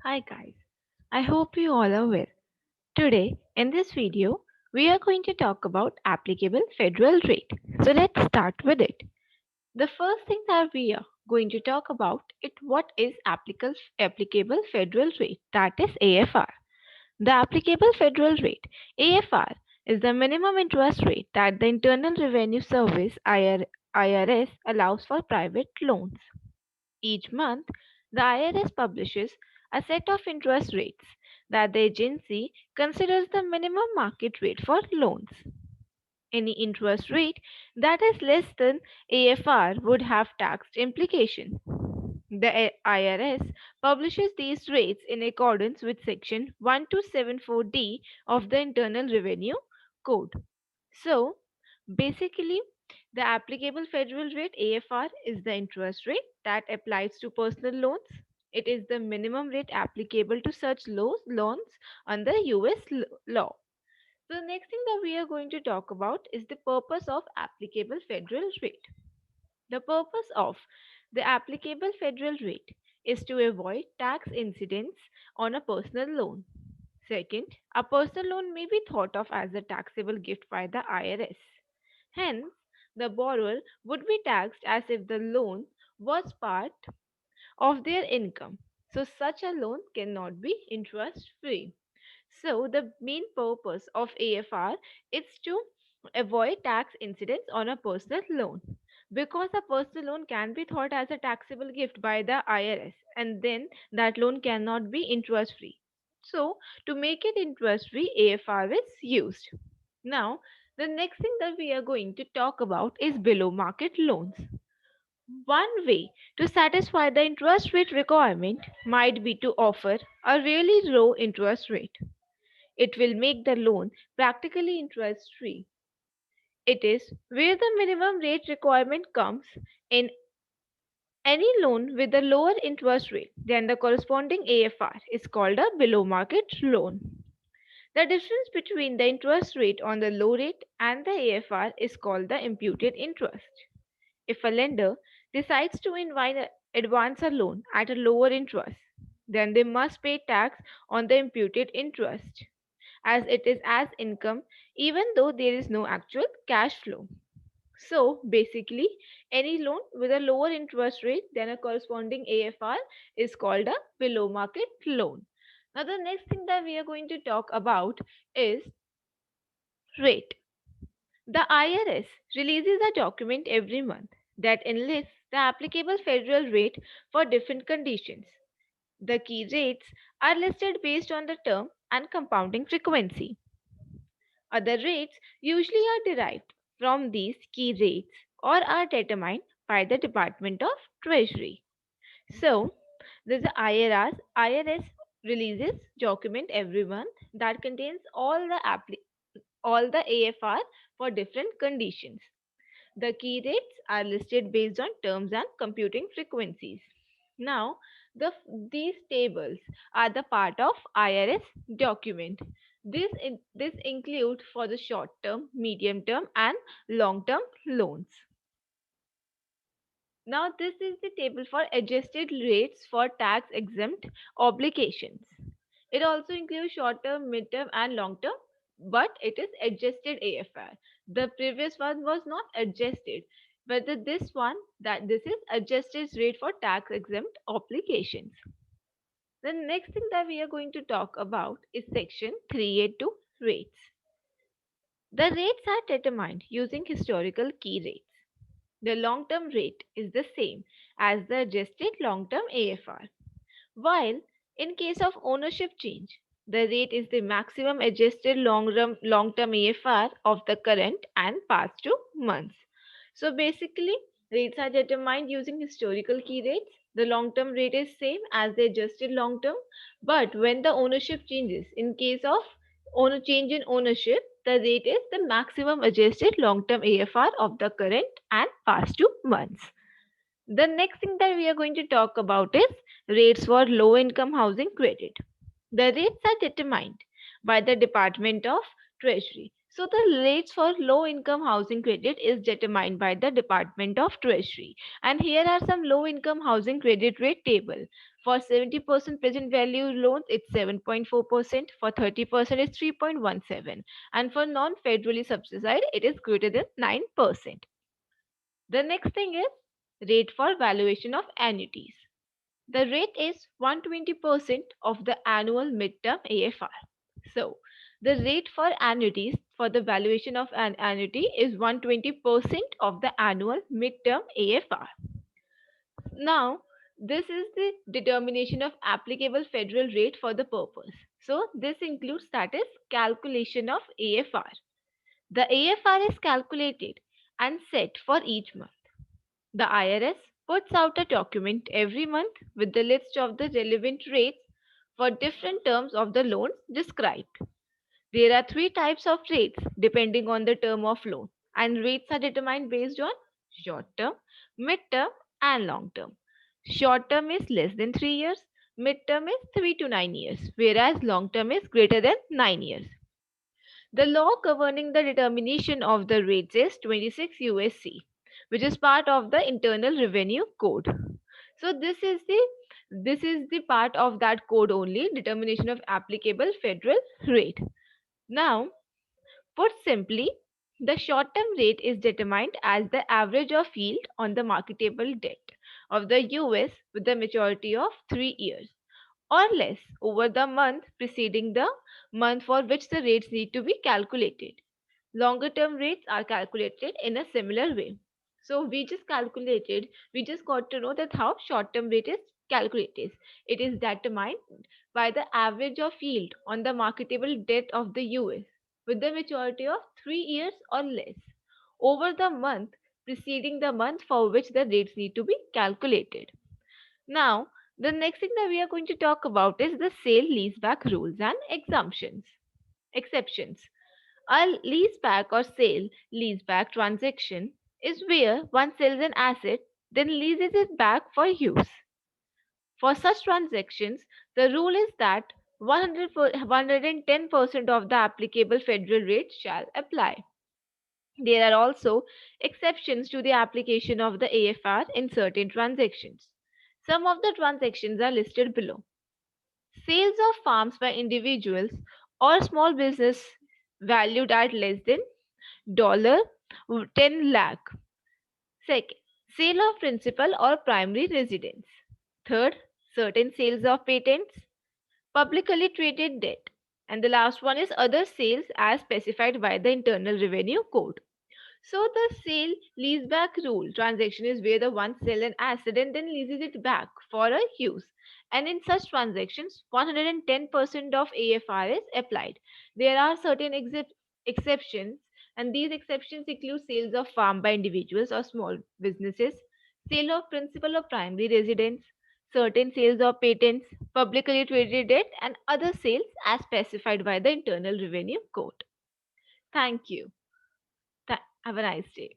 Hi guys, I hope you all are well. Today in this video we are going to talk about applicable federal rate. So let's start with it. The first thing that we are going to talk about is what is applicable federal rate, that is AFR. The applicable federal rate AFR is the minimum interest rate that the Internal Revenue Service IRS allows for private loans. Each month, the IRS publishes a set of interest rates that the agency considers the minimum market rate for loans. Any interest rate that is less than AFR would have tax implication. The IRS publishes these rates in accordance with Section 1274D of the Internal Revenue Code. So, basically, the applicable federal rate AFR is the interest rate that applies to personal loans. It is the minimum rate applicable to such loans under US law. So, the next thing that we are going to talk about is the purpose of applicable federal rate. The purpose of the applicable federal rate is to avoid tax incidence on a personal loan. Second, a personal loan may be thought of as a taxable gift by the IRS. Hence, the borrower would be taxed as if the loan was part of their income. So, such a loan cannot be interest free. So, the main purpose of AFR is to avoid tax incidence on a personal loan. Because a personal loan can be thought as a taxable gift by the IRS, and then that loan cannot be interest free. So, to make it interest free, AFR is used. Now, the next thing that we are going to talk about is below market loans. One way to satisfy the interest rate requirement might be to offer a really low interest rate. It will make the loan practically interest free. It is where the minimum rate requirement comes in any loan with a lower interest rate than the corresponding AFR is called a below market loan. The difference between the interest rate on the low rate and the AFR is called the imputed interest. If a lender decides to advance a loan at a lower interest, then they must pay tax on the imputed interest, as it is as income even though there is no actual cash flow. So basically, any loan with a lower interest rate than a corresponding AFR is called a below market loan. Now, the next thing that we are going to talk about is rate. The IRS releases a document every month that enlists the applicable federal rate for different conditions. The key rates are listed based on the term and compounding frequency. Other rates usually are derived from these key rates or are determined by the Department of Treasury. So, there's the IRS releases document every month that contains all the AFR for different conditions. The key rates are listed based on terms and computing frequencies. Now, these tables are the part of IRS document. This include for the short term, medium term and long term loans. Now, this is the table for adjusted rates for tax exempt obligations. It also includes short term, mid term, and long term, but it is adjusted AFR. The previous one was not adjusted, but this is adjusted rate for tax exempt obligations. The next thing that we are going to talk about is section 382 rates. The rates are determined using historical key rates. The long-term rate is the same as the adjusted long-term AFR. While in case of ownership change, the rate is the maximum adjusted long-term AFR of the current and past 2 months. So basically, rates are determined using historical key rates. The long-term rate is same as the adjusted long-term, but when the ownership changes, in case of change in ownership, the rate is the maximum adjusted long-term AFR of the current and past 2 months. The next thing that we are going to talk about is rates for low income housing credit. The rates are determined by the Department of Treasury. So the rates for low income housing credit is determined by the Department of Treasury. And here are some low income housing credit rate table. For 70% present value loans, it's 7.4%. For 30%, it's 3.17. And for non-federally subsidized, it is greater than 9%. The next thing is rate for valuation of annuities. The rate is 120% of the annual midterm AFR. So, the rate for annuities for the valuation of an annuity is 120% of the annual midterm AFR. Now, this is the determination of applicable federal rate for the purpose. So, this includes that is calculation of AFR. The AFR is calculated and set for each month. The IRS puts out a document every month with the list of the relevant rates for different terms of the loans described. There are three types of rates depending on the term of loan, and rates are determined based on short term, mid term, and long term. Short term is less than 3 years, mid term is 3 to 9 years, whereas long term is greater than 9 years. The law governing the determination of the rates is 26 USC, which is part of the Internal Revenue Code. So this is the part of that code only, determination of applicable federal rate. Now, put simply, the short-term rate is determined as the average of yield on the marketable debt of the US with a maturity of 3 years or less over the month preceding the month for which the rates need to be calculated. Longer term rates are calculated in a similar way. So we just got to know that how short term rate is calculated. It is determined by the average of yield on the marketable debt of the US with the maturity of 3 years or less over the month preceding the month for which the rates need to be calculated. Now, the next thing that we are going to talk about is the sale leaseback rules and exemptions. Exceptions. A leaseback or sale leaseback transaction is where one sells an asset then leases it back for use. For such transactions, the rule is that 110% of the applicable federal rate shall apply. There are also exceptions to the application of the AFR in certain transactions. Some of the transactions are listed below. Sales of farms by individuals or small business valued at less than $10 lakh. Second, sale of principal or primary residence. Third, certain sales of patents, publicly traded debt. And the last one is other sales as specified by the Internal Revenue Code. So the sale leaseback rule transaction is where the one sell an asset and then leases it back for a use. And in such transactions, 110% of AFR is applied. There are certain exceptions, and these exceptions include sales of farm by individuals or small businesses, sale of principal or primary residence, certain sales of patents, publicly traded debt, and other sales as specified by the Internal Revenue Code. Thank you. Have a nice day.